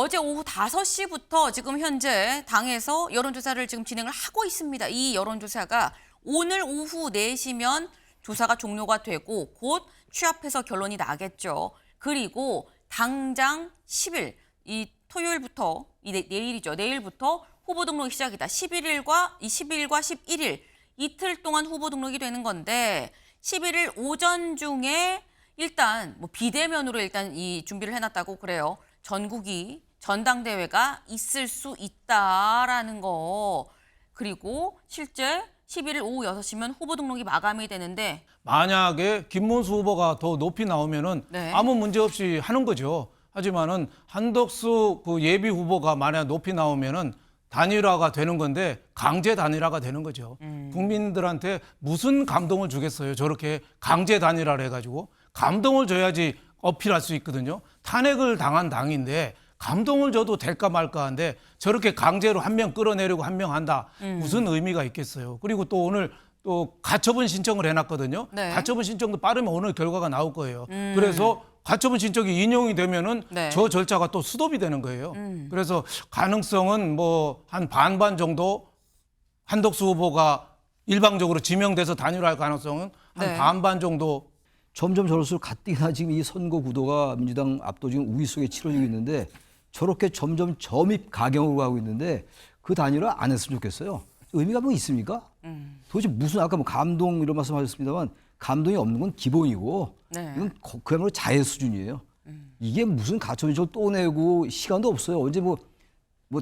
어제 오후 5시부터 지금 현재 당에서 여론조사를 지금 진행을 하고 있습니다. 이 여론조사가 오늘 오후 4시면 조사가 종료가 되고 곧 취합해서 결론이 나겠죠. 그리고 당장 10일, 이 토요일부터, 내일이죠. 내일부터 후보 등록이 시작이다. 11일과 11일 이틀 동안 후보 등록이 되는 건데 11일 오전 중에 일단 뭐 비대면으로 일단 이 준비를 해놨다고 그래요. 전국이 전당대회가 있을 수 있다라는 거. 그리고 실제 11일 오후 6시면 후보 등록이 마감이 되는데 만약에 김문수 후보가 더 높이 나오면은 네. 아무 문제 없이 하는 거죠. 하지만은 한덕수 그 예비 후보가 만약 높이 나오면은 단일화가 되는 건데 강제 단일화가 되는 거죠. 국민들한테 무슨 감동을 주겠어요. 저렇게 강제 단일화를 해가지고 감동을 줘야지 어필할 수 있거든요. 탄핵을 당한 당인데 감동을 줘도 될까 말까 한데 저렇게 강제로 한 명 끌어내려고 한 명 한다. 무슨 의미가 있겠어요. 그리고 또 오늘 또 가처분 신청을 해놨거든요. 네. 가처분 신청도 빠르면 오늘 결과가 나올 거예요. 그래서 가처분 신청이 인용이 되면은 네. 저 절차가 또 스톱이 되는 거예요. 그래서 가능성은 뭐 한 반반 정도 한덕수 후보가 일방적으로 지명돼서 단일화할 가능성은 한 네. 반반 정도. 점점 저럴수록 가뜩이나 지금 이 선거 구도가 민주당 압도적인 우위 속에 치러지고 있는데 저렇게 점점 점입 가경으로 가고 있는데 그 단일화 안 했으면 좋겠어요. 의미가 뭐 있습니까? 도대체 무슨 아까 뭐 감동 이런 말씀하셨습니다만 감동이 없는 건 기본이고 네. 이건 그야말로 자해 수준이에요. 이게 무슨 가처분신청 또 내고 시간도 없어요. 언제 뭐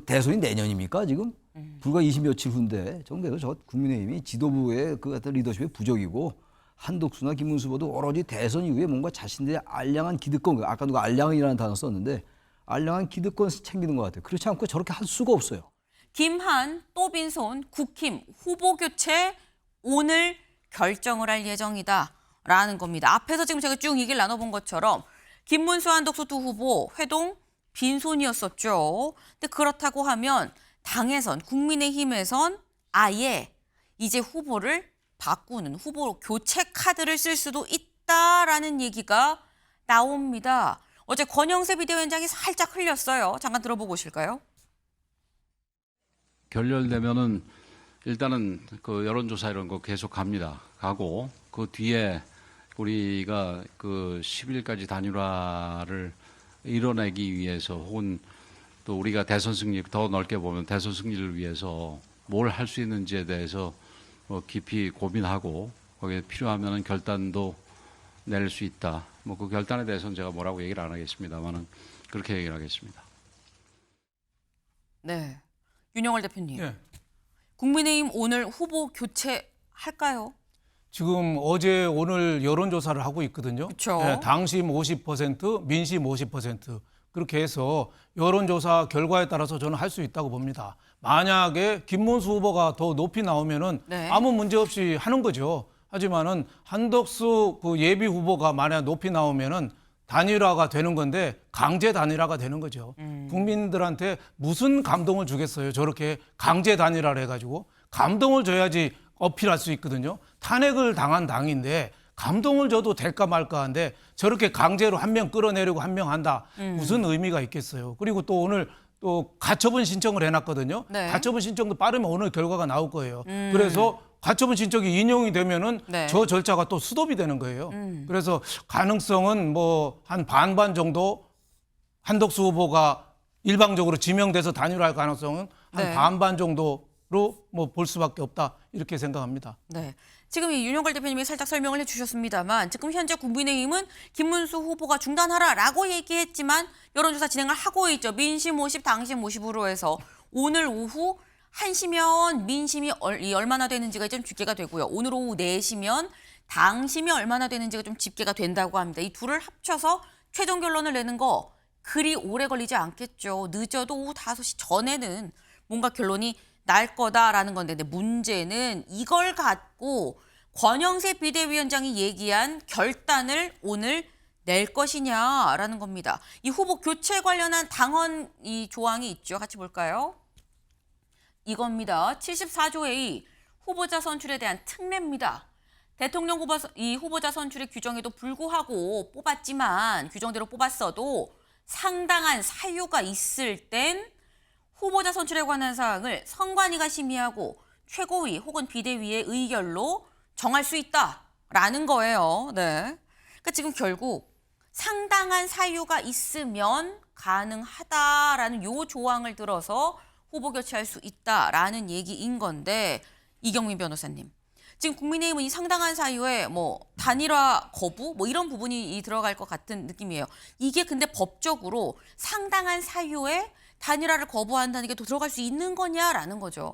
대선이 내년입니까 지금? 불과 20며칠 후인데 정말 저 국민의힘이 지도부의 그 같은 리더십의 부족이고 한덕수나 김문수 후보도 오로지 대선 이후에 뭔가 자신들의 알량한 기득권, 아까 누가 알량이라는 단어 썼는데 알량한 기득권 챙기는 것 같아요. 그렇지 않고 저렇게 할 수가 없어요. 김한 또 빈손 국힘 후보 교체 오늘 결정을 할 예정이다라는 겁니다. 앞에서 지금 제가 쭉 얘기를 나눠본 것처럼 김문수 한덕수 두 후보 회동 빈손이었었죠. 근데 그렇다고 하면 당에선 국민의힘에선 아예 이제 후보를 바꾸는 후보 교체 카드를 쓸 수도 있다라는 얘기가 나옵니다. 어제 권영세 비대위원장이 살짝 흘렸어요. 잠깐 들어보고 오실까요? 결렬되면은 일단은 그 여론조사 이런 거 계속 가고 그 뒤에 우리가 그 10일까지 단일화를 이뤄내기 위해서 혹은 또 우리가 대선 승리 더 넓게 보면 대선 승리를 위해서 뭘 할 수 있는지에 대해서 깊이 고민하고 거기에 필요하면은 결단도 낼 수 있다. 뭐 그 결단에 대해서는 제가 뭐라고 얘기를 안 하겠습니다만은 그렇게 얘기를 하겠습니다. 네, 윤영월 대표님. 예. 국민의힘 오늘 후보 교체할까요? 지금 어제 오늘 여론조사를 하고 있거든요. 그쵸. 예, 당심 50%, 민심 50%. 그렇게 해서 여론조사 결과에 따라서 저는 할 수 있다고 봅니다. 만약에 김문수 후보가 더 높이 나오면은 네. 아무 문제 없이 하는 거죠. 하지만은 한덕수 그 예비 후보가 만약 높이 나오면은 단일화가 되는 건데 강제 단일화가 되는 거죠. 국민들한테 무슨 감동을 주겠어요. 저렇게 강제 단일화를 해가지고 감동을 줘야지 어필할 수 있거든요. 탄핵을 당한 당인데 감동을 줘도 될까 말까 한데 저렇게 강제로 한 명 끌어내려고 한 명 한다. 무슨 의미가 있겠어요. 그리고 또 오늘 또 가처분 신청을 해놨거든요. 네. 가처분 신청도 빠르면 오늘 결과가 나올 거예요. 그래서 가처분 신청이 인용이 되면은 네. 저 절차가 또 스톱이 되는 거예요. 그래서 가능성은 뭐 한 반반 정도 한덕수 후보가 일방적으로 지명돼서 단일화할 가능성은 한 네. 반반 정도로 뭐 볼 수밖에 없다 이렇게 생각합니다. 네. 지금 이 윤영걸 대표님이 살짝 설명을 해주셨습니다만 지금 현재 국민의힘은 김문수 후보가 중단하라라고 얘기했지만 여론조사 진행을 하고 있죠. 민심 50, 당심 50으로 해서 오늘 오후 1시면 민심이 얼마나 되는지가 좀 집계가 되고요. 오늘 오후 4시면 당심이 얼마나 되는지가 좀 집계가 된다고 합니다. 이 둘을 합쳐서 최종 결론을 내는 거 그리 오래 걸리지 않겠죠. 늦어도 오후 5시 전에는 뭔가 결론이 날 거다라는 건데 근데 문제는 이걸 갖고 권영세 비대위원장이 얘기한 결단을 오늘 낼 것이냐라는 겁니다. 이 후보 교체 관련한 당헌 이 조항이 있죠. 같이 볼까요? 이겁니다. 74조 A 후보자 선출에 대한 특례입니다. 대통령 후보자 선출의 규정에도 불구하고 뽑았지만 규정대로 뽑았어도 상당한 사유가 있을 땐 후보자 선출에 관한 사항을 선관위가 심의하고 최고위 혹은 비대위의 의결로 정할 수 있다라는 거예요. 네. 그러니까 지금 결국 상당한 사유가 있으면 가능하다라는 요 조항을 들어서 후보 교체할 수 있다라는 얘기인 건데 이경민 변호사님. 지금 국민의힘은 이 상당한 사유에 뭐 단일화 거부 뭐 이런 부분이 들어갈 것 같은 느낌이에요. 이게 근데 법적으로 상당한 사유에 단일화를 거부한다는 게 또 들어갈 수 있는 거냐라는 거죠.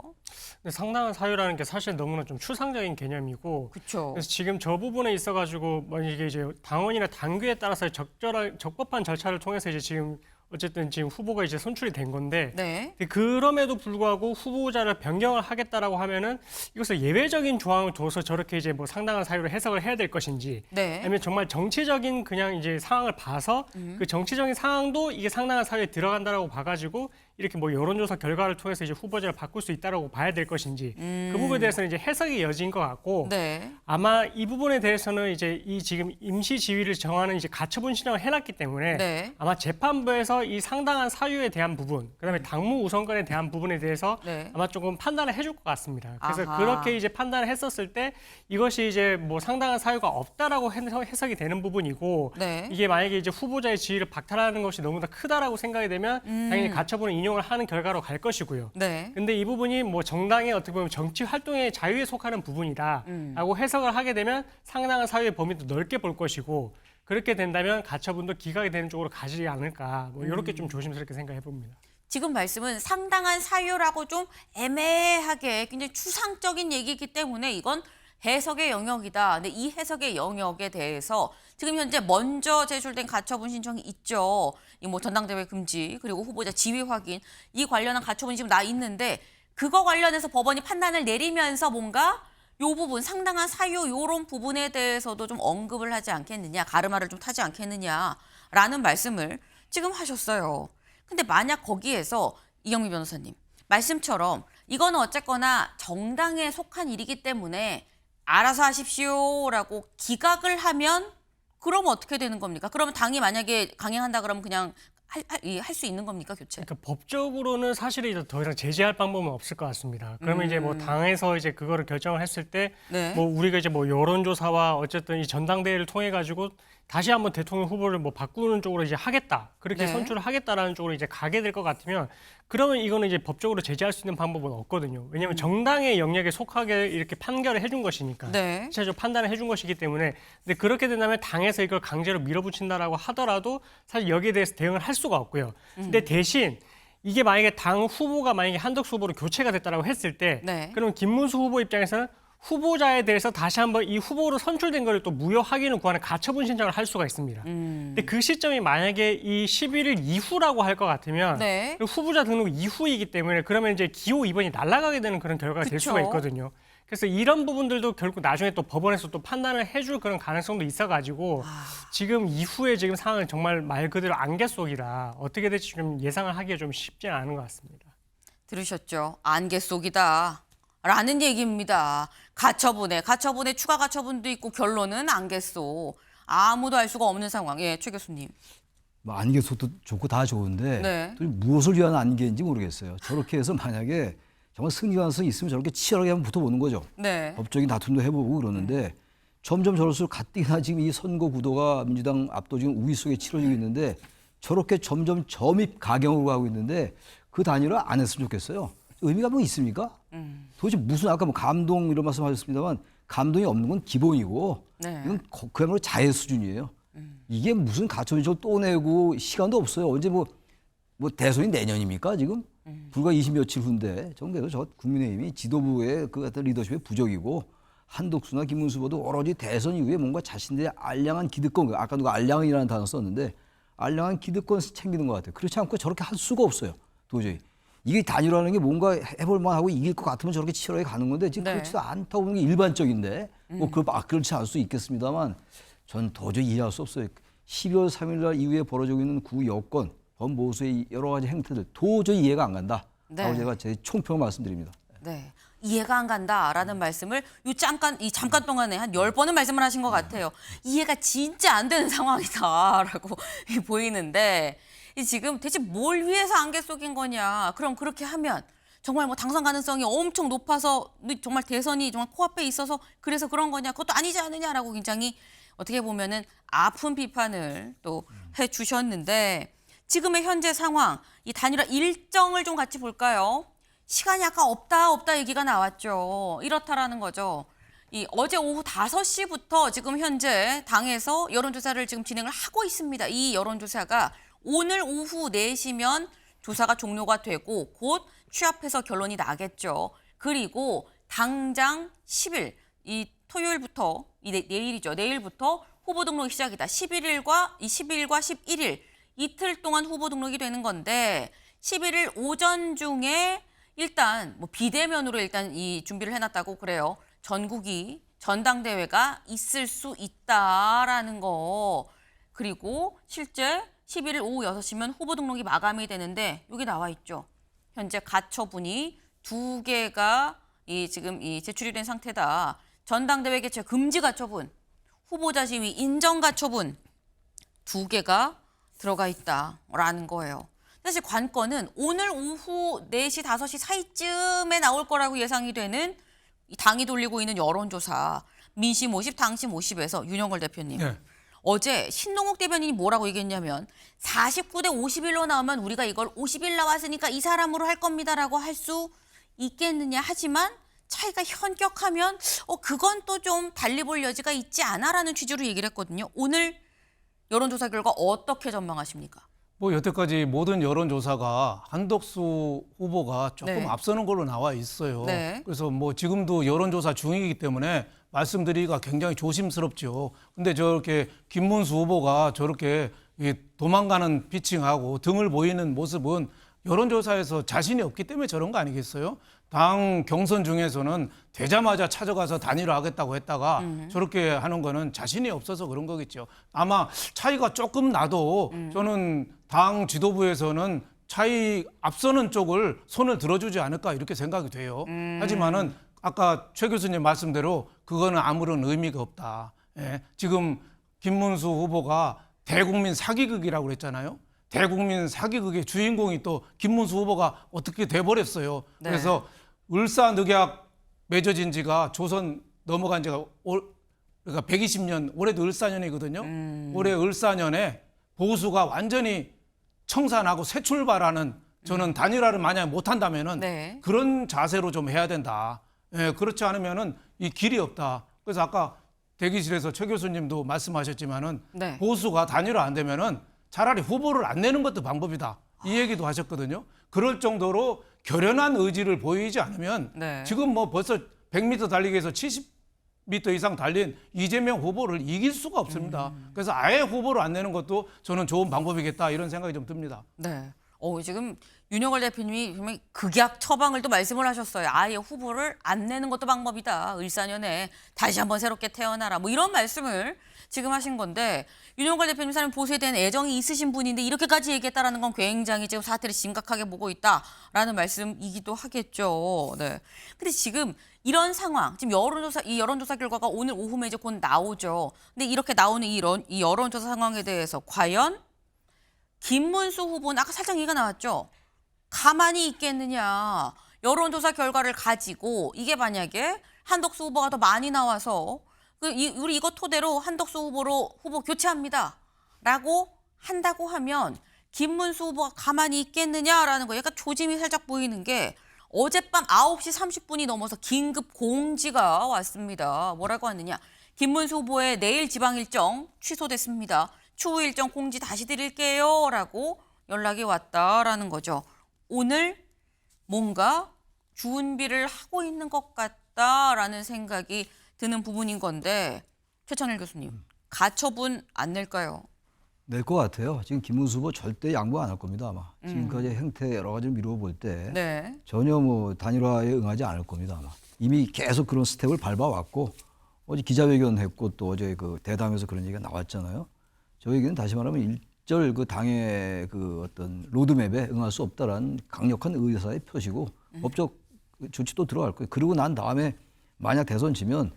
근데 상당한 사유라는 게 사실 너무나 좀 추상적인 개념이고, 그렇죠. 그래서 지금 저 부분에 있어가지고 뭐 이게 이제 당원이나 당규에 따라서 적법한 절차를 통해서 이제 지금 어쨌든 지금 후보가 이제 선출이 된 건데, 네. 근데 그럼에도 불구하고 후보자를 변경을 하겠다라고 하면은 이것을 예외적인 조항을 둬서 저렇게 이제 뭐 상당한 사유로 해석을 해야 될 것인지, 네. 아니면 정말 정치적인 그냥 이제 상황을 봐서 그 정치적인 상황도 이게 상당한 사유에 들어간다라고 봐가지고 이렇게 뭐 여론조사 결과를 통해서 이제 후보자를 바꿀 수 있다라고 봐야 될 것인지 그 부분에 대해서는 이제 해석의 여지인 것 같고, 네. 아마 이 부분에 대해서는 이제 이 지금 임시 지위를 정하는 이제 가처분 신청을 해놨기 때문에 네. 아마 재판부에서 이 상당한 사유에 대한 부분, 그다음에 당무 우선권에 대한 부분에 대해서 네. 아마 조금 판단을 해줄 것 같습니다. 그래서 아하. 그렇게 이제 판단을 했었을 때 이것이 이제 뭐 상당한 사유가 없다라고 해석이 되는 부분이고, 네. 이게 만약에 이제 후보자의 지위를 박탈하는 것이 너무나 크다라고 생각이 되면 당연히 가처분을 인용을 하는 결과로 갈 것이고요. 네. 근데 이 부분이 뭐 정당의 어떻게 보면 정치 활동의 자유에 속하는 부분이다라고 해석을 하게 되면 상당한 사유의 범위도 넓게 볼 것이고, 그렇게 된다면 가처분도 기각이 되는 쪽으로 가지 않을까, 뭐 이렇게 좀 조심스럽게 생각해 봅니다. 지금 말씀은 상당한 사유라고 좀 애매하게 굉장히 추상적인 얘기이기 때문에 이건 해석의 영역이다. 근데 이 해석의 영역에 대해서 지금 현재 먼저 제출된 가처분 신청이 있죠. 이 뭐 전당대회 금지 그리고 후보자 지위 확인 이 관련한 가처분이 지금 나 있는데 그거 관련해서 법원이 판단을 내리면서 뭔가 요 부분 상당한 사유 요런 부분에 대해서도 좀 언급을 하지 않겠느냐, 가르마를 좀 타지 않겠느냐라는 말씀을 지금 하셨어요. 근데 만약 거기에서 이경민 변호사님 말씀처럼 이거는 어쨌거나 정당에 속한 일이기 때문에 알아서 하십시오라고 기각을 하면 그럼 어떻게 되는 겁니까? 그러면 당이 만약에 강행한다 그러면 그냥 할 수 있는 겁니까, 교체? 그러니까 법적으로는 사실은 이제 더 이상 제재할 방법은 없을 것 같습니다. 그러면 이제 뭐 당에서 이제 그거를 결정을 했을 때, 네. 뭐 우리가 이제 뭐 여론조사와 어쨌든 이 전당대회를 통해 가지고 다시 한번 대통령 후보를 뭐 바꾸는 쪽으로 이제 하겠다, 그렇게 네. 선출을 하겠다라는 쪽으로 이제 가게 될 것 같으면, 그러면 이거는 이제 법적으로 제재할 수 있는 방법은 없거든요. 왜냐하면 정당의 영역에 속하게 이렇게 판결을 해준 것이니까. 네. 실제로 판단을 해준 것이기 때문에. 근데 그렇게 된다면 당에서 이걸 강제로 밀어붙인다라고 하더라도 사실 여기에 대해서 대응을 할 수가 없고요. 근데 대신 이게 만약에 당 후보가 만약에 한덕수 후보로 교체가 됐다라고 했을 때, 네. 그러면 김문수 후보 입장에서는 후보자에 대해서 다시 한번 이 후보로 선출된 걸 또 무효 확인을 구하는 가처분 신청을 할 수가 있습니다. 근데 그 시점이 만약에 이 11일 이후라고 할 것 같으면 네. 후보자 등록 이후이기 때문에 그러면 이제 기호 2번이 날아가게 되는 그런 결과가 될 그쵸. 수가 있거든요. 그래서 이런 부분들도 결국 나중에 또 법원에서 또 판단을 해줄 그런 가능성도 있어가지고 지금 이후에 지금 상황은 정말 말 그대로 안개 속이라 어떻게 될지 좀 예상을 하기가 좀 쉽지는 않은 것 같습니다. 들으셨죠? 안개 속이다. 라는 얘기입니다. 가처분에 추가 가처분도 있고 결론은 안개 속. 아무도 알 수가 없는 상황. 예, 최 교수님. 뭐 안개 속도 좋고 다 좋은데 네. 또 무엇을 위한 안개인지 모르겠어요. 저렇게 해서 만약에 정말 승리 가능성이 있으면 저렇게 치열하게 한번 붙어보는 거죠. 네. 법적인 다툼도 해보고 그러는데 점점 저럴수록 가뜩이나 지금 이 선거 구도가 민주당 압도적인 우위 속에 치러지고 있는데 저렇게 점점 점입 가경으로 가고 있는데 그 단일화 안 했으면 좋겠어요. 의미가 뭐 있습니까? 도대체 무슨 아까 뭐 감동 이런 말씀하셨습니다만 감동이 없는 건 기본이고 네. 이건 그야말로 자해 수준이에요. 이게 무슨 가처분을 또 내고 시간도 없어요. 언제 뭐 대선이 내년입니까 지금? 불과 20 며칠 후인데 정말로 저 국민의힘이 지도부의 그 어떤 리더십의 부족이고 한덕수나 김문수 후보도 오로지 대선 이후에 뭔가 자신들의 알량한 기득권, 아까 누가 알량이라는 단어 썼는데 알량한 기득권 챙기는 것 같아요. 그렇지 않고 저렇게 할 수가 없어요. 도저히. 이게 단일화라는 게 뭔가 해볼 만하고 이길 것 같으면 저렇게 치열하게 가는 건데 지금 네. 그렇지도 않다고 보는 게 일반적인데 뭐 그렇지 않을 수 있겠습니다만 전 도저히 이해할 수 없어요. 12월 3일 날 이후에 벌어지고 있는 구여권, 범보수의 여러 가지 행태들 도저히 이해가 안 간다. 네. 라고 제가 제 총평을 말씀드립니다. 네. 이해가 안 간다라는 말씀을 잠깐 동안에 한 10번은 말씀을 하신 것 같아요. 이해가 진짜 안 되는 상황이다라고 보이는데 이 지금 대체 뭘 위해서 안개 속인 거냐. 그럼 그렇게 하면 정말 뭐 당선 가능성이 엄청 높아서 정말 대선이 정말 코앞에 있어서 그래서 그런 거냐. 그것도 아니지 않느냐라고 굉장히 어떻게 보면은 아픈 비판을 또 해주셨는데 지금의 현재 상황, 이 단일화 일정을 좀 같이 볼까요? 시간이 아까 없다 얘기가 나왔죠. 이렇다라는 거죠. 이 어제 오후 5시부터 지금 현재 당에서 여론조사를 지금 진행을 하고 있습니다. 이 여론조사가 오늘 오후 4시면 조사가 종료가 되고 곧 취합해서 결론이 나겠죠. 그리고 당장 10일, 이 토요일부터, 내일이죠. 내일부터 후보 등록이 시작이다. 11일과 11일 이틀 동안 후보 등록이 되는 건데 11일 오전 중에 일단 뭐 비대면으로 일단 이 준비를 해놨다고 그래요. 전국이 전당대회가 있을 수 있다라는 거. 그리고 실제 11일 오후 6시면 후보 등록이 마감이 되는데 여기 나와 있죠. 현재 가처분이 2개가 지금 제출이 된 상태다. 전당대회 개최 금지 가처분, 후보자 지위 인정 가처분 2개가 들어가 있다라는 거예요. 사실 관건은 오늘 오후 4시, 5시 사이쯤에 나올 거라고 예상이 되는 이 당이 돌리고 있는 여론조사 민심 50, 당심 50에서 윤영걸 대표님. 네. 어제 신동욱 대변인이 뭐라고 얘기했냐면 49대 51로 나오면 우리가 이걸 50일 나왔으니까 이 사람으로 할 겁니다라고 할 수 있겠느냐 하지만 차이가 현격하면 그건 또 좀 달리 볼 여지가 있지 않아라는 취지로 얘기를 했거든요. 오늘 여론조사 결과 어떻게 전망하십니까? 뭐 여태까지 모든 여론조사가 한덕수 후보가 조금 네. 앞서는 걸로 나와 있어요. 네. 그래서 뭐 지금도 여론조사 중이기 때문에 말씀드리기가 굉장히 조심스럽죠. 근데 저렇게 김문수 후보가 저렇게 도망가는 피칭하고 등을 보이는 모습은 여론조사에서 자신이 없기 때문에 저런 거 아니겠어요? 당 경선 중에서는 되자마자 찾아가서 단일화하겠다고 했다가 저렇게 하는 거는 자신이 없어서 그런 거겠죠. 아마 차이가 조금 나도 저는 당 지도부에서는 차이 앞서는 쪽을 손을 들어주지 않을까 이렇게 생각이 돼요. 하지만은 아까 최 교수님 말씀대로 그거는 아무런 의미가 없다. 예, 지금 김문수 후보가 대국민 사기극이라고 그랬잖아요. 대국민 사기극의 주인공이 또 김문수 후보가 어떻게 돼버렸어요. 네. 그래서 을사늑약 맺어진 지가 조선 넘어간 지가 그러니까 120년, 올해도 을사년이거든요. 올해 을사년에 보수가 완전히 청산하고 새 출발하는 저는 단일화를 만약에 못한다면은 네. 그런 자세로 좀 해야 된다. 예, 그렇지 않으면은 이 길이 없다. 그래서 아까 대기실에서 최 교수님도 말씀하셨지만은 네. 보수가 단일화 안 되면은 차라리 후보를 안 내는 것도 방법이다. 이 얘기도 하셨거든요. 그럴 정도로 결연한 의지를 보이지 않으면 네. 지금 뭐 벌써 100m 달리기에서 70m 이상 달린 이재명 후보를 이길 수가 없습니다. 그래서 아예 후보를 안 내는 것도 저는 좋은 방법이겠다 이런 생각이 좀 듭니다. 네. 지금 윤영걸 대표님이 정말 극약 처방을 또 말씀을 하셨어요. 아예 후보를 안 내는 것도 방법이다. 을사년에 다시 한번 새롭게 태어나라. 뭐 이런 말씀을 지금 하신 건데 윤영걸 대표님 사람 보수에 대한 애정이 있으신 분인데 이렇게까지 얘기했다라는 건 굉장히 지금 사태를 심각하게 보고 있다라는 말씀이기도 하겠죠. 네. 근데 지금 이런 상황, 지금 이 여론조사 결과가 오늘 오후에 이제 곧 나오죠. 근데 이렇게 나오는 이 여론조사 상황에 대해서 과연 김문수 후보는 아까 살짝 얘기가 나왔죠. 가만히 있겠느냐. 여론조사 결과를 가지고 이게 만약에 한덕수 후보가 더 많이 나와서 우리 이거 토대로 한덕수 후보 교체합니다. 라고 한다고 하면 김문수 후보가 가만히 있겠느냐라는 거 약간 조짐이 살짝 보이는 게 어젯밤 9시 30분이 넘어서 긴급 공지가 왔습니다. 뭐라고 하느냐. 김문수 후보의 내일 지방 일정 취소됐습니다. 추후 일정 공지 다시 드릴게요. 라고 연락이 왔다라는 거죠. 오늘 뭔가 준비를 하고 있는 것 같다라는 생각이 드는 부분인 건데 최찬일 교수님, 가처분 안 낼까요? 낼 것 같아요. 지금 김문수 후보 절대 양보 안 할 겁니다 아마. 지금까지 행태 여러 가지를 미뤄볼 때 네. 전혀 뭐 단일화에 응하지 않을 겁니다 아마. 이미 계속 그런 스텝을 밟아왔고 어제 기자회견 했고 또 어제 그 대담에서 그런 얘기가 나왔잖아요. 저에게는 다시 말하면 일절 그 당의 그 어떤 로드맵에 응할 수 없다라는 강력한 의사의 표시고 법적 조치도 들어갈 거예요. 그러고 난 다음에 만약 대선 지면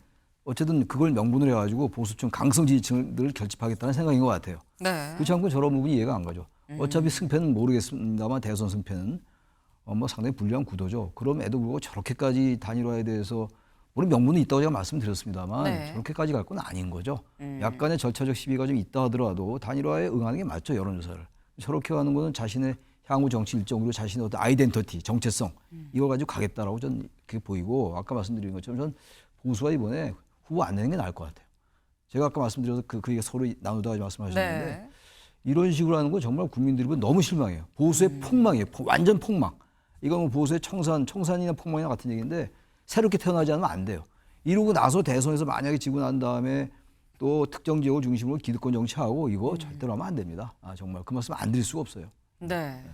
어쨌든 그걸 명분으로 해가지고 보수층 강성 지지층들을 결집하겠다는 생각인 것 같아요. 네. 그렇지 않고 저런 부분이 이해가 안 가죠. 어차피 승패는 모르겠습니다만 대선 승패는 뭐 상당히 불리한 구도죠. 그럼에도 불구하고 저렇게까지 단일화에 대해서 물론 명분은 있다고 제가 말씀드렸습니다만 네. 저렇게까지 갈 건 아닌 거죠. 약간의 절차적 시비가 좀 있다 하더라도 단일화에 응하는 게 맞죠, 여론조사를. 저렇게 가는 거는 자신의 향후 정치 일정으로 자신의 어떤 아이덴티티, 정체성 이걸 가지고 가겠다라고 저는 그렇게 보이고 아까 말씀드린 것처럼 전 보수가 이번에 후보 안 내는 게 나을 것 같아요. 제가 아까 말씀드려서 그 얘기 서로 나누다가 말씀하셨는데 네. 이런 식으로 하는 건 정말 국민들이 너무 실망해요. 보수의 폭망이에요. 완전 폭망. 이건 뭐 보수의 청산이나 폭망이나 같은 얘기인데 새롭게 태어나지 않으면 안 돼요. 이러고 나서 대선에서 만약에 지고 난 다음에 또 특정 지역을 중심으로 기득권 정치하고 이거 절대로 하면 안 됩니다. 정말 그 말씀 안 드릴 수가 없어요. 네.